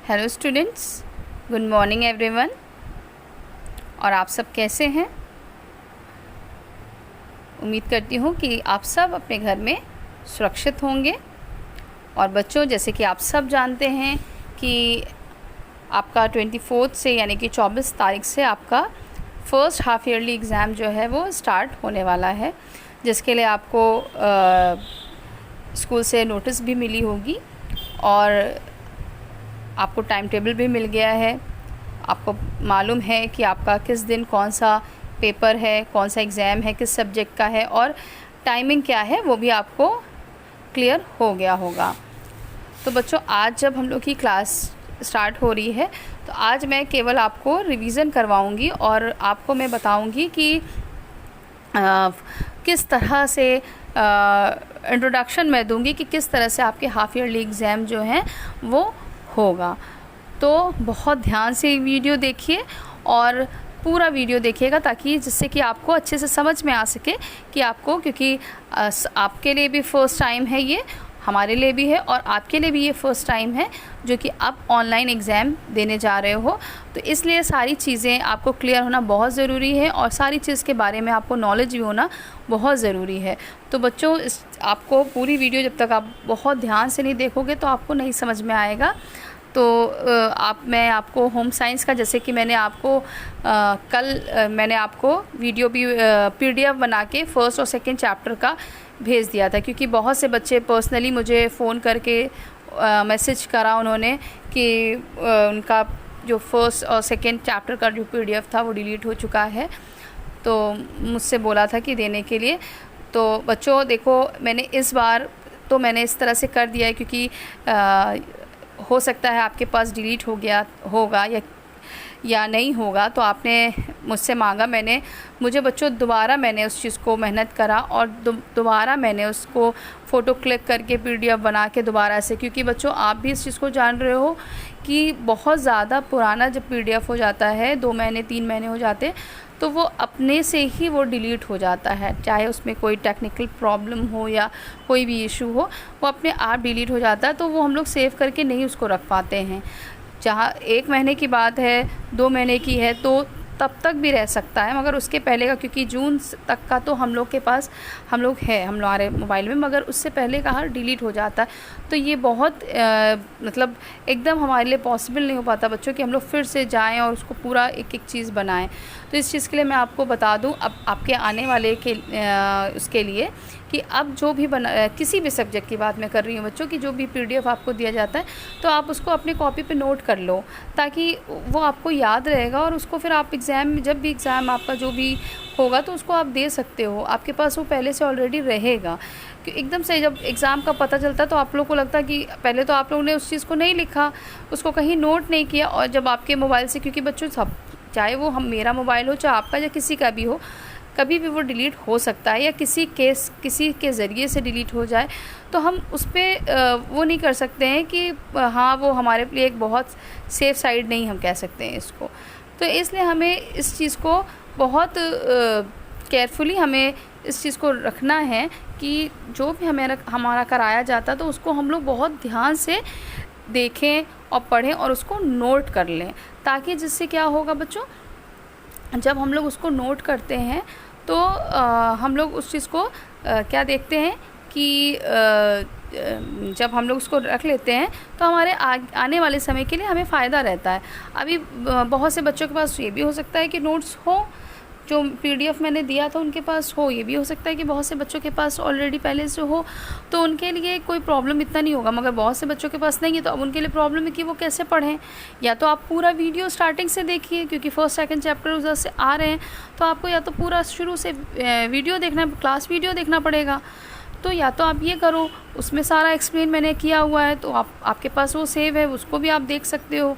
Hello students, good morning everyone. और आप सब कैसे हैं? उम्मीद करती हूँ कि आप सब अपने घर में सुरक्षित होंगे। और बच्चों, जैसे कि आप सब जानते हैं कि आपका 24 से यानी कि 24 तारीख से आपका फ़र्स्ट हाफ ईयरली एग्ज़ाम जो है वो स्टार्ट होने वाला है, जिसके लिए आपको स्कूल से नोटिस भी मिली होगी और आपको टाइम टेबल भी मिल गया है। आपको मालूम है कि आपका किस दिन कौन सा पेपर है, कौन सा एग्ज़ाम है, किस सब्जेक्ट का है और टाइमिंग क्या है, वो भी आपको क्लियर हो गया होगा। तो बच्चों, आज जब हम लोग की क्लास स्टार्ट हो रही है तो आज मैं केवल आपको रिवीज़न करवाऊंगी और आपको मैं बताऊंगी कि किस तरह से इंट्रोडक्शन मैं दूंगी कि किस तरह से आपके हाफ ईयरली एग्ज़ाम जो हैं वो होगा। तो बहुत ध्यान से वीडियो देखिए और पूरा वीडियो देखिएगा, ताकि जिससे कि आपको अच्छे से समझ में आ सके कि आपको, क्योंकि आपके लिए भी फ़र्स्ट टाइम है ये, हमारे लिए भी है और आपके लिए भी ये फ़र्स्ट टाइम है जो कि आप ऑनलाइन एग्ज़ाम देने जा रहे हो। तो इसलिए सारी चीज़ें आपको क्लियर होना बहुत ज़रूरी है और सारी चीज़ के बारे में आपको नॉलेज भी होना बहुत ज़रूरी है। तो बच्चों, आपको पूरी वीडियो जब तक आप बहुत ध्यान से नहीं देखोगे तो आपको नहीं समझ में आएगा। तो मैं आपको होम साइंस का, जैसे कि मैंने आपको कल मैंने आपको वीडियो भी PDF बना के फ़र्स्ट और सेकंड चैप्टर का भेज दिया था, क्योंकि बहुत से बच्चे पर्सनली मुझे फ़ोन करके मैसेज करा उन्होंने कि उनका जो फ़र्स्ट और सेकंड चैप्टर का जो PDF था वो डिलीट हो चुका है। तो मुझसे बोला था कि देने के लिए। तो बच्चों देखो, मैंने इस बार तो मैंने इस तरह से कर दिया है, क्योंकि हो सकता है आपके पास डिलीट हो गया होगा या नहीं होगा। तो आपने मुझसे मांगा, मुझे बच्चों दोबारा मैंने उस चीज़ को मेहनत करा और दोबारा मैंने उसको फ़ोटो क्लिक करके PDF बना के दोबारा से, क्योंकि बच्चों आप भी इस चीज़ को जान रहे हो कि बहुत ज़्यादा पुराना जब PDF हो जाता है, 2 महीने 3 महीने हो जाते, तो वो अपने से ही वो डिलीट हो जाता है, चाहे उसमें कोई टेक्निकल प्रॉब्लम हो या कोई भी इशू हो, वो अपने आप डिलीट हो जाता है। तो वो हम लोग सेव करके नहीं उसको रख पाते हैं। जहाँ 1 महीने की बात है, 2 महीने की है तो तब तक भी रह सकता है, मगर उसके पहले का, क्योंकि जून तक का तो हम लोग के पास हमारे मोबाइल में, मगर उससे पहले का डिलीट हो जाता है। तो ये बहुत मतलब एकदम हमारे लिए पॉसिबल नहीं हो पाता बच्चों कि हम लोग फिर से जाएं और उसको पूरा एक एक चीज़ बनाएं। तो इस चीज़ के लिए मैं आपको बता दूं, अब आपके आने वाले के उसके लिए कि अब जो भी किसी भी सब्जेक्ट की बात मैं कर रही हूँ बच्चों, की जो भी PDF आपको दिया जाता है तो आप उसको अपनी कॉपी पे नोट कर लो, ताकि वो आपको याद रहेगा और उसको फिर आप एग्ज़ाम में, जब भी एग्ज़ाम आपका जो भी होगा तो उसको आप दे सकते हो, आपके पास वो पहले से ऑलरेडी रहेगा। कि एकदम से जब एग्ज़ाम का पता चलता है तो आप लोग को लगता है कि पहले तो आप लोगों ने उस चीज़ को नहीं लिखा, उसको कहीं नोट नहीं किया, और जब आपके मोबाइल से, क्योंकि बच्चों सब, चाहे वो मेरा मोबाइल हो चाहे आपका या किसी का भी हो, कभी भी वो डिलीट हो सकता है या किसी के ज़रिए से डिलीट हो जाए, तो हम उस पर वो नहीं कर सकते हैं कि हाँ वो हमारे लिए एक बहुत सेफ़ साइड नहीं, हम कह सकते हैं इसको। तो इसलिए हमें इस चीज़ को बहुत केयरफुली हमें इस चीज़ को रखना है कि जो भी हमारा कराया जाता तो उसको हम लोग बहुत ध्यान से देखें और पढ़ें और उसको नोट कर लें, ताकि जिससे क्या होगा बच्चों, जब हम लोग उसको नोट करते हैं तो हम लोग उस चीज़ को क्या देखते हैं कि जब हम लोग उसको रख लेते हैं तो हमारे आने वाले समय के लिए हमें फ़ायदा रहता है। अभी बहुत से बच्चों के पास ये भी हो सकता है कि नोट्स हो, जो PDF मैंने दिया था उनके पास हो, ये भी हो सकता है कि बहुत से बच्चों के पास ऑलरेडी पहले से हो, तो उनके लिए कोई प्रॉब्लम इतना नहीं होगा। मगर बहुत से बच्चों के पास नहीं है, तो अब उनके लिए प्रॉब्लम है कि वो कैसे पढ़ें। या तो आप पूरा वीडियो स्टार्टिंग से देखिए, क्योंकि फ़र्स्ट सेकंड चैप्टर उधर से आ रहे हैं, तो आपको या तो पूरा शुरू से वीडियो देखना, क्लास वीडियो देखना पड़ेगा। तो या तो आप ये करो, उसमें सारा एक्सप्लेन मैंने किया हुआ है, तो आपके पास वो सेव है, उसको भी आप देख सकते हो।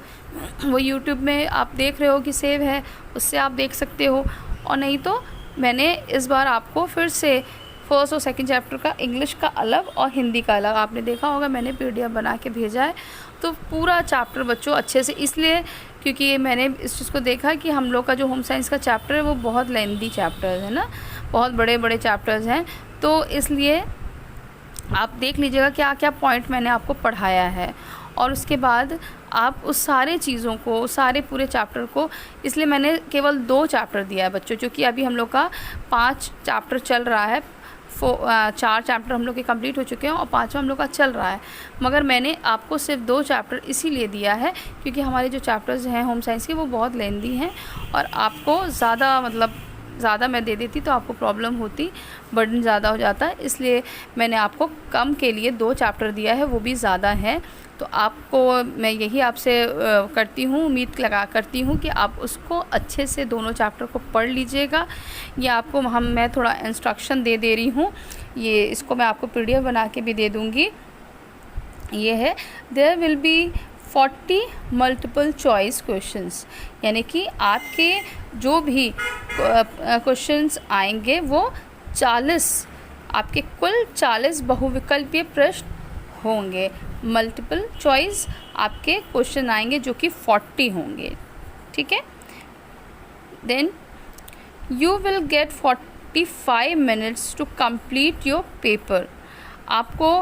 वो यूट्यूब में आप देख रहे हो कि सेव है, उससे आप देख सकते हो। और नहीं तो मैंने इस बार आपको फिर से फ़र्स्ट और सेकंड चैप्टर का इंग्लिश का अलग और हिंदी का अलग, आपने देखा होगा मैंने PDF बना के भेजा है। तो पूरा चैप्टर बच्चों अच्छे से, इसलिए क्योंकि मैंने इस चीज़ को देखा कि हम लोग का जो होम साइंस का चैप्टर है वो बहुत लेंथी चैप्टर्स है ना, बहुत बड़े बड़े चैप्टर्स हैं, तो इसलिए आप देख लीजिएगा क्या क्या पॉइंट मैंने आपको पढ़ाया है, और उसके बाद आप उस सारे चीज़ों को, सारे पूरे चैप्टर को, इसलिए मैंने केवल 2 चैप्टर दिया है बच्चों, क्योंकि अभी हम लोग का 5 चैप्टर चल रहा है। 4 चैप्टर हम लोग के कंप्लीट हो चुके हैं और 5वां हम लोग का चल रहा है, मगर मैंने आपको सिर्फ 2 चैप्टर इसीलिए दिया है क्योंकि हमारे जो चैप्टर्स हैं होम साइंस के वो बहुत लेंदी हैं, और आपको ज़्यादा मैं दे देती तो आपको प्रॉब्लम होती, बर्डन ज़्यादा हो जाता है, इसलिए मैंने आपको कम के लिए 2 चैप्टर दिया है, वो भी ज़्यादा है। तो आपको मैं यही आपसे करती हूँ, उम्मीद करती हूँ कि आप उसको अच्छे से दोनों चैप्टर को पढ़ लीजिएगा। ये आपको मैं थोड़ा इंस्ट्रक्शन दे रही हूँ, ये इसको मैं आपको PDF बना के भी दे दूँगी। ये है, there will be 40 multiple choice questions, यानी कि आपके जो भी क्वेश्चंस आएंगे वो 40, आपके कुल 40 बहुविकल्पीय प्रश्न होंगे। मल्टीपल चॉइस आपके क्वेश्चन आएंगे जो कि 40 होंगे, ठीक है। Then you will get 45 minutes to complete your paper. आपको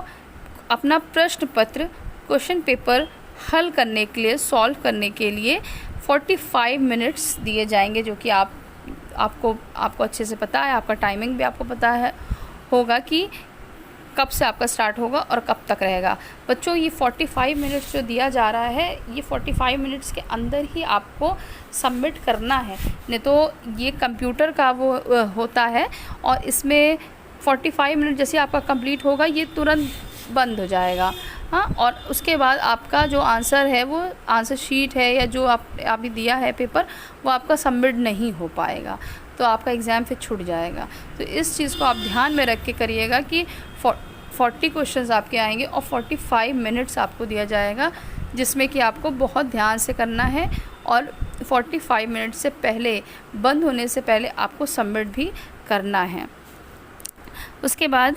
अपना प्रश्न पत्र, क्वेश्चन पेपर हल करने के लिए, सॉल्व करने के लिए 45 मिनट्स दिए जाएंगे, जो कि आपको अच्छे से पता है, आपका टाइमिंग भी आपको पता है होगा कि कब से आपका स्टार्ट होगा और कब तक रहेगा। बच्चों ये 45 मिनट्स जो दिया जा रहा है, ये 45 मिनट्स के अंदर ही आपको सबमिट करना है, नहीं तो ये कंप्यूटर का वो होता है और इसमें 45 मिनट जैसे आपका कंप्लीट होगा ये तुरंत बंद हो जाएगा। हाँ, और उसके बाद आपका जो आंसर है, वो आंसर शीट है या जो आपने दिया है पेपर, वो आपका सबमिट नहीं हो पाएगा, तो आपका एग्ज़ाम फिर छूट जाएगा। तो इस चीज़ को आप ध्यान में रख के करिएगा कि 40 क्वेश्चंस आपके आएंगे और 45 मिनट्स आपको दिया जाएगा, जिसमें कि आपको बहुत ध्यान से करना है, और 45 मिनट से पहले, बंद होने से पहले आपको सबमिट भी करना है। उसके बाद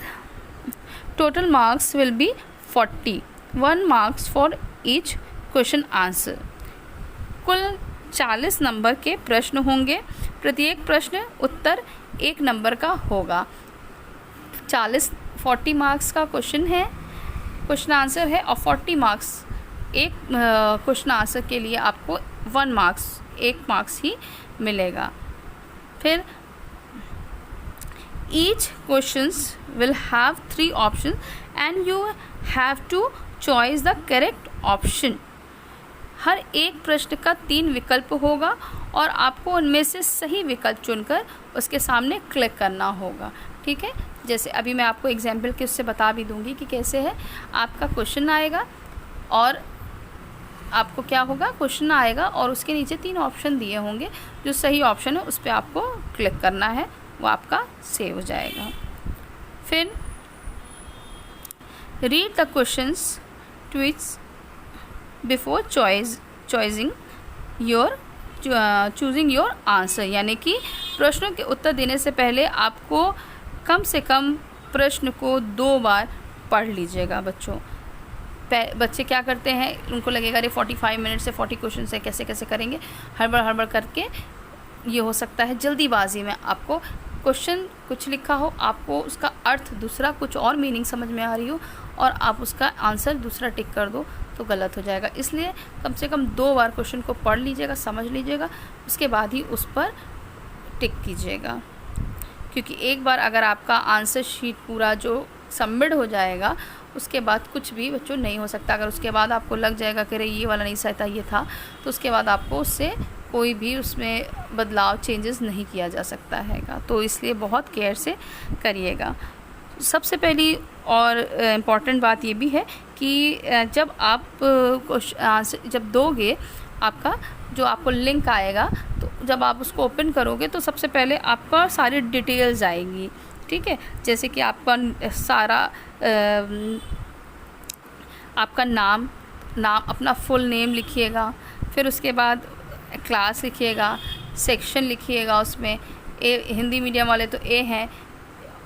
total marks will be 40, 1 marks for each question answer. कुल 40 नंबर के प्रश्न होंगे, प्रत्येक प्रश्न उत्तर 1 नंबर का होगा। 40 मार्क्स का क्वेश्चन आंसर है, और 40 मार्क्स एक क्वेश्चन आंसर के लिए आपको 1 मार्क्स ही मिलेगा। फिर each questions will have 3 options and you have to choose the correct option। हर एक प्रश्न का 3 विकल्प होगा और आपको उनमें से सही विकल्प चुनकर उसके सामने क्लिक करना होगा, ठीक है। जैसे अभी मैं आपको एग्जाम्पल के उससे बता भी दूंगी कि कैसे है। आपका क्वेश्चन आएगा और आपको क्या होगा, क्वेश्चन आएगा और उसके नीचे 3 ऑप्शन दिए होंगे, जो सही ऑप्शन है उस पर आपको क्लिक करना है, वो आपका सेव हो जाएगा। फिर read the questions tweets before choosing your answer, यानी कि प्रश्नों के उत्तर देने से पहले आपको कम से कम प्रश्न को 2 बार पढ़ लीजिएगा। बच्चे क्या करते हैं, उनको लगेगा अरे 45 मिनट से 40 क्वेश्चन से कैसे कैसे करेंगे, हड़बड़ करके। ये हो सकता है जल्दीबाजी में आपको क्वेश्चन कुछ लिखा हो, आपको उसका अर्थ दूसरा, कुछ और मीनिंग समझ में आ रही हो और आप उसका आंसर दूसरा टिक कर दो तो गलत हो जाएगा। इसलिए कम से कम 2 बार क्वेश्चन को पढ़ लीजिएगा, समझ लीजिएगा, उसके बाद ही उस पर टिक कीजिएगा। क्योंकि एक बार अगर आपका आंसर शीट पूरा जो सबमिट हो जाएगा, उसके बाद कुछ भी बच्चों नहीं हो सकता। अगर उसके बाद आपको लग जाएगा कि अरे ये वाला नहीं सही था, ये था, तो उसके बाद आपको उससे कोई भी उसमें बदलाव, चेंजेस नहीं किया जा सकता हैगा। तो इसलिए बहुत केयर से करिएगा। सबसे पहली और इम्पॉर्टेंट बात ये भी है कि जब आप जब दोगे, आपका जो आपको लिंक आएगा, तो जब आप उसको ओपन करोगे तो सबसे पहले आपका सारी डिटेल्स आएगी, ठीक है। जैसे कि आपका सारा आपका नाम अपना फुल नेम लिखिएगा, फिर उसके बाद क्लास लिखिएगा, सेक्शन लिखिएगा। उसमें हिंदी मीडियम वाले तो ए हैं,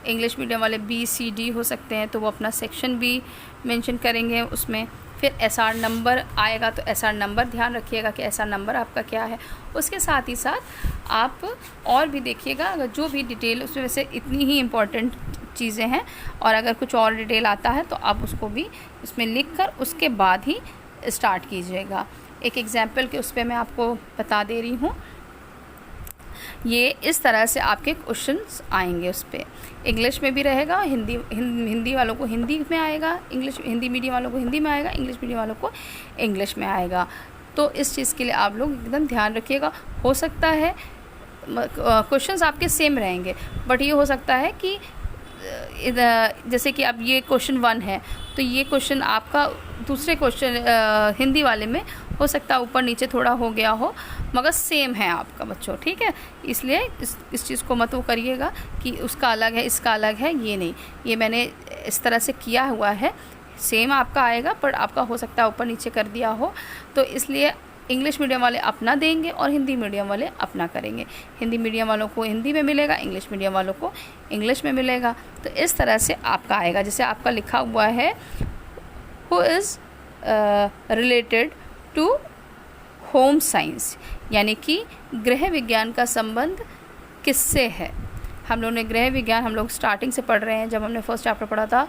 इंग्लिश मीडियम वाले BCD हो सकते हैं, तो वो अपना सेक्शन भी मेंशन करेंगे उसमें। फिर SR नंबर आएगा, तो SR नंबर ध्यान रखिएगा कि SR नंबर आपका क्या है। उसके साथ ही साथ आप और भी देखिएगा, अगर जो भी डिटेल उसमें, वैसे इतनी ही इम्पॉर्टेंट चीज़ें हैं, और अगर कुछ और डिटेल आता है तो आप उसको भी इसमें लिख कर उसके बाद ही स्टार्ट कीजिएगा। एक एग्जाम्पल के उस पर मैं आपको बता दे रही हूँ। ये इस तरह से आपके क्वेश्चंस आएंगे, उस पर इंग्लिश में भी रहेगा, हिंदी वालों को हिंदी में आएगा, हिंदी मीडियम वालों को हिंदी में आएगा, इंग्लिश मीडियम वालों को इंग्लिश में आएगा। तो इस चीज़ के लिए आप लोग एकदम ध्यान रखिएगा। हो सकता है क्वेश्चंस आपके सेम रहेंगे, बट ये हो सकता है कि जैसे कि अब ये क्वेश्चन 1 है तो ये क्वेश्चन आपका दूसरे क्वेश्चन हिंदी वाले में हो सकता है ऊपर नीचे थोड़ा हो गया हो, मगर सेम है आपका बच्चों, ठीक है। इसलिए इस चीज़ को मत वो करिएगा कि उसका अलग है इसका अलग है, ये नहीं, ये मैंने इस तरह से किया हुआ है, सेम आपका आएगा, पर आपका हो सकता है ऊपर नीचे कर दिया हो। तो इसलिए इंग्लिश मीडियम वाले अपना देंगे और हिंदी मीडियम वाले अपना करेंगे। हिंदी मीडियम वालों को हिंदी में मिलेगा, इंग्लिश मीडियम वालों को इंग्लिश में मिलेगा। तो इस तरह से आपका आएगा। जैसे आपका लिखा हुआ है who is related to home science, यानी कि गृह विज्ञान का संबंध किससे है। हम लोगों ने गृह विज्ञान हम लोग स्टार्टिंग से पढ़ रहे हैं, जब हमने फर्स्ट चैप्टर पढ़ा था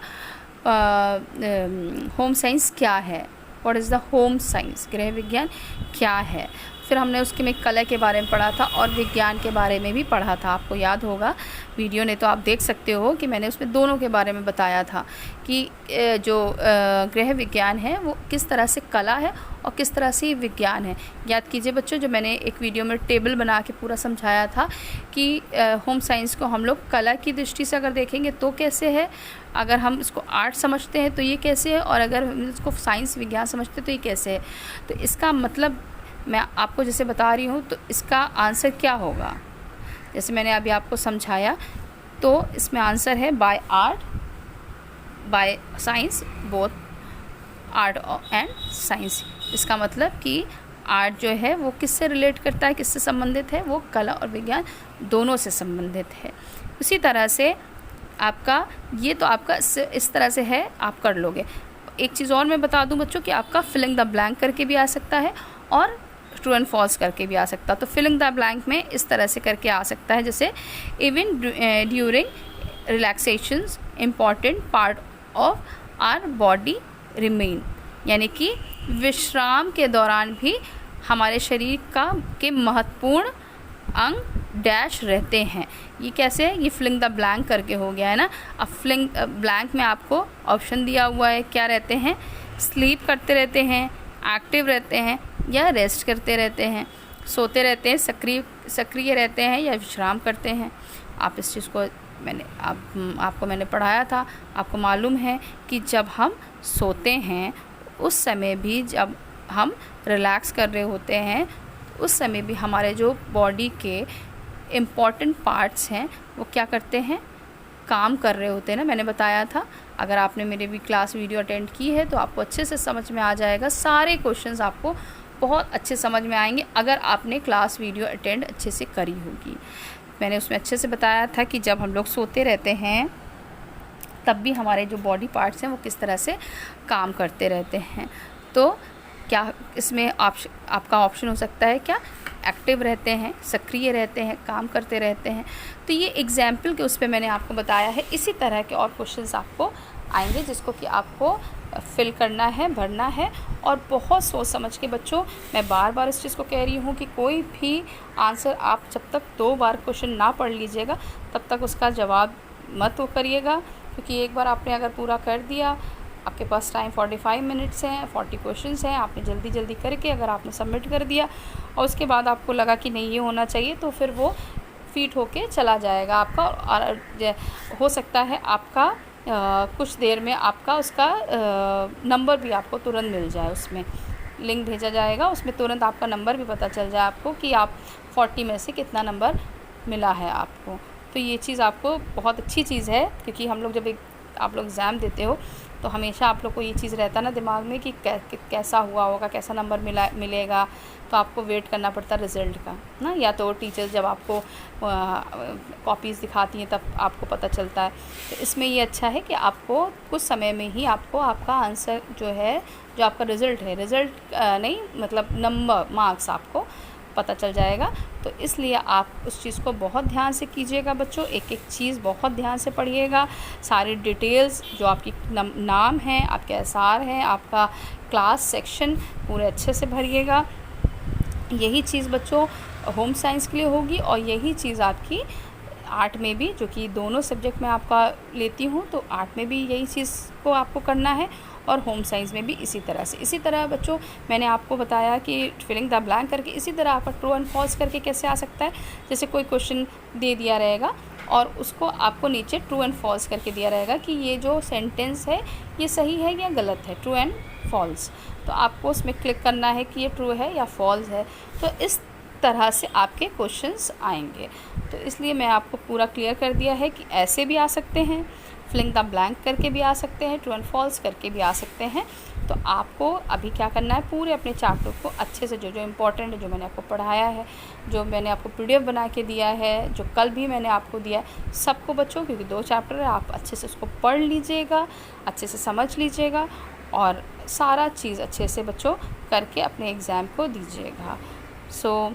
होम साइंस क्या है, what is the home science, गृह विज्ञान क्या है। फिर हमने उसके में कला के बारे में पढ़ा था और विज्ञान के बारे में भी पढ़ा था, आपको याद होगा वीडियो ने तो आप देख सकते हो कि मैंने उसमें दोनों के बारे में बताया था कि जो गृह विज्ञान है वो किस तरह से कला है और किस तरह से विज्ञान है। याद कीजिए बच्चों, जो मैंने एक वीडियो में टेबल बना के पूरा समझाया था कि होम साइंस को हम लोग कला की दृष्टि से अगर देखेंगे तो कैसे है, अगर हम इसको आर्ट समझते हैं तो ये कैसे है, और अगर हम इसको साइंस विज्ञान समझते हैं तो ये कैसे है। तो इसका मतलब मैं आपको जैसे बता रही हूँ तो इसका आंसर क्या होगा, जैसे मैंने अभी आपको समझाया, तो इसमें आंसर है by art by science, both art and science. इसका मतलब कि आर्ट जो है वो किससे रिलेट करता है, किससे संबंधित है, वो कला और विज्ञान दोनों से संबंधित है। उसी तरह से आपका ये तो आपका इस तरह से है, आप कर लोगे। एक चीज़ और मैं बता दूं बच्चों कि आपका फिलिंग द ब्लैंक करके भी आ सकता है और ट्रू एंड फॉल्स करके भी आ सकता है। तो फिलिंग द ब्लैंक में इस तरह से करके आ सकता है, जैसे even during relaxations important part of our body remain, यानी कि विश्राम के दौरान भी हमारे शरीर के महत्वपूर्ण अंग डैश रहते हैं। ये कैसे है, ये फिलिंग द ब्लैंक करके हो गया है ना। अब फिलिंग ब्लैंक में आपको ऑप्शन दिया हुआ है, क्या रहते हैं, स्लीप करते रहते हैं, एक्टिव रहते हैं या रेस्ट करते रहते हैं, सोते रहते हैं, सक्रिय रहते हैं या विश्राम करते हैं। आप इस चीज़ को आपको मैंने पढ़ाया था, आपको मालूम है कि जब हम सोते हैं उस समय भी, जब हम रिलैक्स कर रहे होते हैं उस समय भी हमारे जो बॉडी के इम्पॉर्टेंट पार्ट्स हैं वो क्या करते हैं, काम कर रहे होते हैं ना। मैंने बताया था, अगर आपने मेरे भी क्लास वीडियो अटेंड की है तो आपको अच्छे से समझ में आ जाएगा, सारे क्वेश्चंस आपको बहुत अच्छे समझ में आएंगे अगर आपने क्लास वीडियो अटेंड अच्छे से करी होगी। मैंने उसमें अच्छे से बताया था कि जब हम लोग सोते रहते हैं तब भी हमारे जो बॉडी पार्ट्स हैं वो किस तरह से काम करते रहते हैं। तो क्या इसमें आपका ऑप्शन हो सकता है, क्या एक्टिव रहते हैं, सक्रिय रहते हैं, काम करते रहते हैं। तो ये एग्जाम्पल के उस पर मैंने आपको बताया है। इसी तरह के और क्वेश्चंस आपको आएंगे जिसको कि आपको फिल करना है, भरना है, और बहुत सोच समझ के बच्चों, मैं बार बार इस चीज़ को कह रही हूँ कि कोई भी आंसर आप जब तक 2 बार क्वेश्चन ना पढ़ लीजिएगा तब तक उसका जवाब मत वो करिएगा, क्योंकि एक बार आपने अगर पूरा कर दिया, आपके पास टाइम 45 मिनट्स हैं, 40 क्वेश्चंस हैं, आपने जल्दी जल्दी करके अगर आपने सबमिट कर दिया और उसके बाद आपको लगा कि नहीं ये होना चाहिए, तो फिर वो फीट होके चला जाएगा आपका। और हो सकता है आपका कुछ देर में आपका उसका नंबर भी आपको तुरंत मिल जाए, उसमें लिंक भेजा जाएगा, उसमें तुरंत आपका नंबर भी पता चल जाए आपको कि आप 40 में से कितना नंबर मिला है आपको। तो ये चीज़ आपको बहुत अच्छी चीज़ है, क्योंकि हम लोग जब आप लोग एग्ज़ाम देते हो तो हमेशा आप लोग को ये चीज़ रहता ना दिमाग में कि कैसा हुआ होगा, कैसा नंबर मिलेगा, तो आपको वेट करना पड़ता है रिज़ल्ट का ना, या तो टीचर्स जब आपको कॉपीज़ दिखाती हैं तब आपको पता चलता है। तो इसमें ये अच्छा है कि आपको कुछ समय में ही आपको आपका आंसर जो है, जो आपका रिज़ल्ट है, रिज़ल्ट नहीं मतलब नंबर, मार्क्स आपको पता चल जाएगा। तो इसलिए आप उस चीज़ को बहुत ध्यान से कीजिएगा बच्चों, एक एक चीज़ बहुत ध्यान से पढ़िएगा। सारी डिटेल्स जो आपकी नाम है, आपके एसआर हैं, आपका क्लास सेक्शन पूरे अच्छे से भरिएगा। यही चीज़ बच्चों होम साइंस के लिए होगी और यही चीज़ आपकी आर्ट में भी, जो कि दोनों सब्जेक्ट में आपका लेती हूँ, तो आर्ट में भी यही चीज़ को आपको करना है और होम साइंस में भी इसी तरह से। इसी तरह बच्चों मैंने आपको बताया कि फिलिंग द ब्लैंक करके इसी तरह आपका ट्रू एंड फॉल्स करके कैसे आ सकता है। जैसे कोई क्वेश्चन दे दिया रहेगा और उसको आपको नीचे ट्रू एंड फॉल्स करके दिया रहेगा कि ये जो सेंटेंस है ये सही है या गलत है, ट्रू एंड फॉल्स। तो आपको उसमें क्लिक करना है कि ये ट्रू है या फॉल्स है। तो इस तरह से आपके क्वेश्चंस आएंगे। तो इसलिए मैं आपको पूरा क्लियर कर दिया है कि ऐसे भी आ सकते हैं, फिलिंग द ब्लैंक करके भी आ सकते हैं, ट्रू एंड फॉल्स करके भी आ सकते हैं। तो आपको अभी क्या करना है, पूरे अपने चैप्टर को अच्छे से जो जो इम्पोर्टेंट है, जो मैंने आपको पढ़ाया है, जो मैंने आपको PDF बना के दिया है, जो कल भी मैंने आपको दिया है, सबको बच्चों, क्योंकि 2 चैप्टर है, आप अच्छे से उसको पढ़ लीजिएगा, अच्छे से समझ लीजिएगा और सारा चीज़ अच्छे से बच्चों करके अपने एग्ज़ाम को दीजिएगा। सो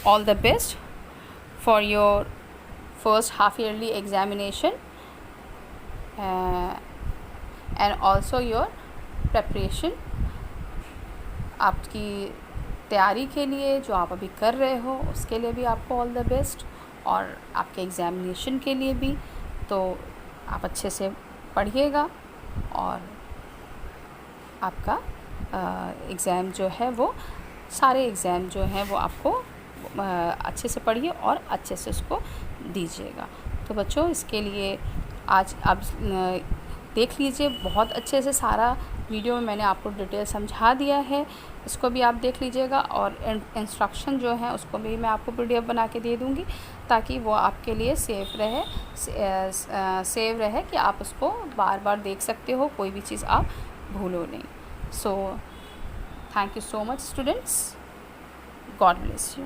all the best for your first half yearly examination and also your preparation। आपकी तैयारी के लिए जो आप अभी कर रहे हो उसके लिए भी आपको ऑल द बेस्ट, और आपके एग्ज़ामिनेशन के लिए भी। तो आप अच्छे से पढ़िएगा और आपका एग्ज़ाम जो है वो, सारे एग्ज़ाम जो हैं वो आपको अच्छे से पढ़िए और अच्छे से उसको दीजिएगा। तो बच्चों इसके लिए आज आप देख लीजिए, बहुत अच्छे से सारा वीडियो में मैंने आपको डिटेल समझा दिया है, इसको भी आप देख लीजिएगा। और इंस्ट्रक्शन जो है उसको भी मैं आपको PDF बना के दे दूँगी, ताकि वो आपके लिए सेव रहे कि आप उसको बार बार देख सकते हो, कोई भी चीज़ आप भूलो नहीं। So thank you so much students, God bless you.